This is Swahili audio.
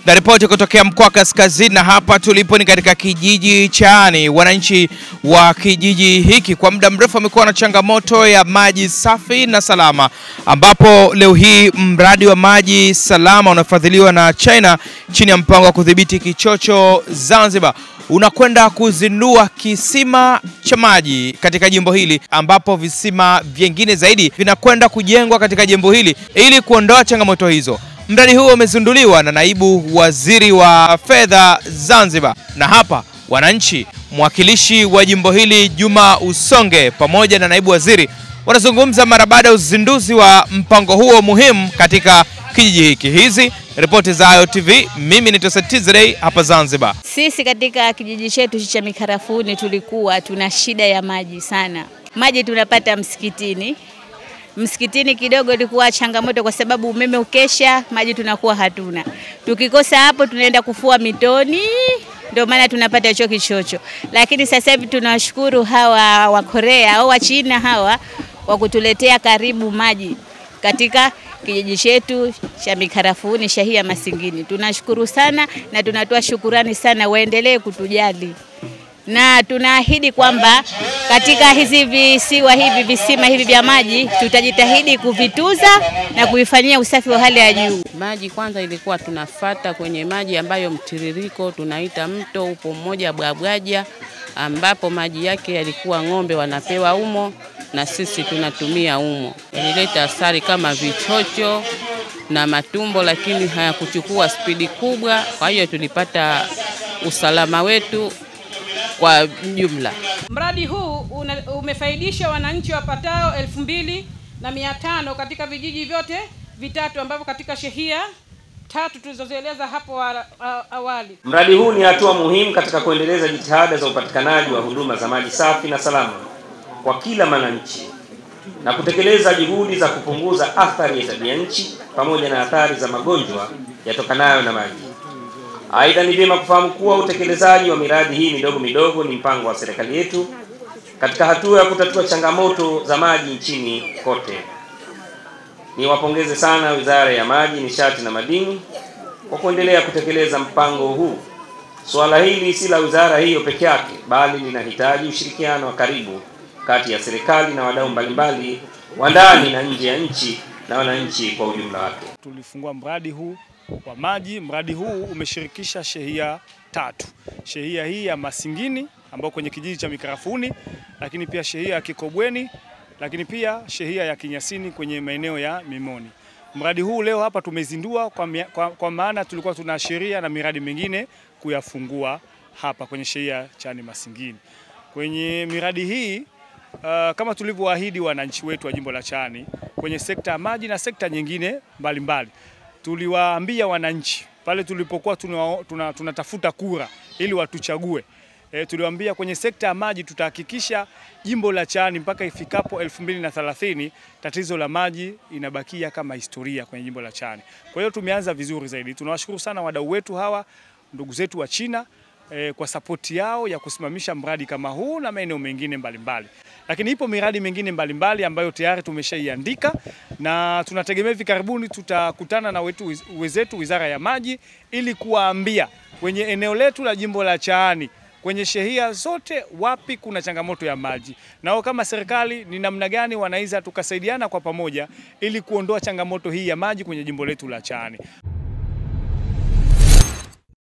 Na ripoti kutokea mkoa Kaskazini, na hapa tulipo ni katika kijiji Chaani. Wananchi wa kijiji hiki kwa muda mrefu wamekuwa na changamoto ya maji safi na salama, ambapo leo hii mradi wa maji salama unafadhiliwa na China chini ya mpango wa kudhibiti kichocho Zanzibar unakwenda kuzindua kisima cha maji katika jimbo hili, ambapo visima vingine zaidi vinakwenda kujengwa katika jimbo hili ili kuondoa changamoto hizo. Mradi huo umezinduliwa na naibu waziri wa fedha Zanzibar, na hapa wananchi, mwakilishi wa jimbo hili Juma Usonge pamoja na naibu waziri wanazungumza mara baada ya uzinduzi wa mpango huo muhimu katika kijiji hiki. Hizi ripoti za Ayo TV, mimi ni Tosatizrey hapa Zanzibar. Sisi katika kijiji chetu cha Mikarafuni tulikuwa tuna shida ya maji sana. Maji tunapata msikitini. Msikitini kidogo ilikuwa changamoto kwa sababu umeme ukesha, maji tunakuwa hatuna. Tukikosa hapo tunaenda kufua mitoni, ndio maana tunapata hicho kichocho. Lakini sasa hivi tunawashukuru hawa wa Korea au wa China hawa wa kutuletea karibu maji katika kijiji chetu cha Mikarafuni shahia Masingini. Tunashukuru sana na tunatoa shukurani sana, waendelee kutujali. Na tunaahidi kwamba katika hizi visima hivi vya maji tutajitahidi kuvituza na kuifanyia usafi wa hali ya juu. Maji kwanza ilikuwa tunafata kwenye maji ambayo mtiririko tunaita mto, upo mmoja Bwabwaja, ambapo maji yake yalikuwa ng'ombe wanapewa umo na sisi tunatumia umo. Ilileta athari kama vichocho na matumbo, lakini hayakuchukua spidi kubwa, kwa hiyo tulipata usalama wetu kwa jumla. Mradi huu umefaidisha wananchi wapatao 2500 katika vijiji vyote vitatu ambavyo katika shehia tatu tulizozieleza hapo awali. Mradi huu ni hatua muhimu katika kuendeleza jitihada za upatikanaji wa huduma za maji safi na salama kwa kila mwananchi na kutekeleza juhudi za kupunguza athari ya tabia nchi pamoja na athari za magonjwa yatokanayo na maji. Aidha, ni vyema kufahamu kuwa utekelezaji wa miradi hii midogo ni mpango wa serikali yetu katika hatua ya kutatua changamoto za maji nchini kote. Niwapongeze sana Wizara ya Maji, Nishati na Madini kwa kuendelea kutekeleza mpango huu. Swala hili si la wizara hiyo peke yake, bali linahitaji ushirikiano wa karibu kati ya serikali na wadau mbalimbali wa ndani na nje ya nchi na wananchi kwa ujumla wake. Tulifungua mradi huu wa maji. Mradi huu umeshirikisha shehia tatu. Shehia hii ya Masingini ambao kwenye kijiji cha Mikarafuni, lakini pia shehia ya Kikobweni, lakini pia shehia ya Kinyasini kwenye maeneo ya Mimoni. Mradi huu leo hapa tumezindua kwa maana tulikuwa tunaashiria na miradi mingine kuyafungua hapa kwenye shehia Chaani Masingini. Kwenye miradi hii kama tulivyoahidi wananchi wetu wa jimbo la Chaani kwenye sekta ya maji na sekta nyingine mbalimbali, tuliwaambia wananchi pale tulipokuwa tunatafuta kura ili watuchague. Tuliwaambia kwenye sekta ya maji tutahakikisha jimbo la Chaani mpaka ifikapo 2030 tatizo la maji inabakia kama historia kwenye jimbo la Chaani. Kwa hiyo tumeanza vizuri zaidi. Tunawashukuru sana wadau wetu hawa, ndugu zetu wa China, kwa sapoti yao ya kusimamisha mradi kama huu na maeneo mengine mbalimbali. Lakini ipo miradi mingine mbalimbali ambayo tayari tumeshaiandika na tunategemea hivi karibuni tutakutana na wenzetu Wizara ya Maji ili kuwaambia kwenye eneo letu la jimbo la Chaani kwenye shehia zote wapi kuna changamoto ya maji. Nao kama serikali ni namna gani wanaweza tukasaidiana kwa pamoja ili kuondoa changamoto hii ya maji kwenye jimbo letu la Chaani.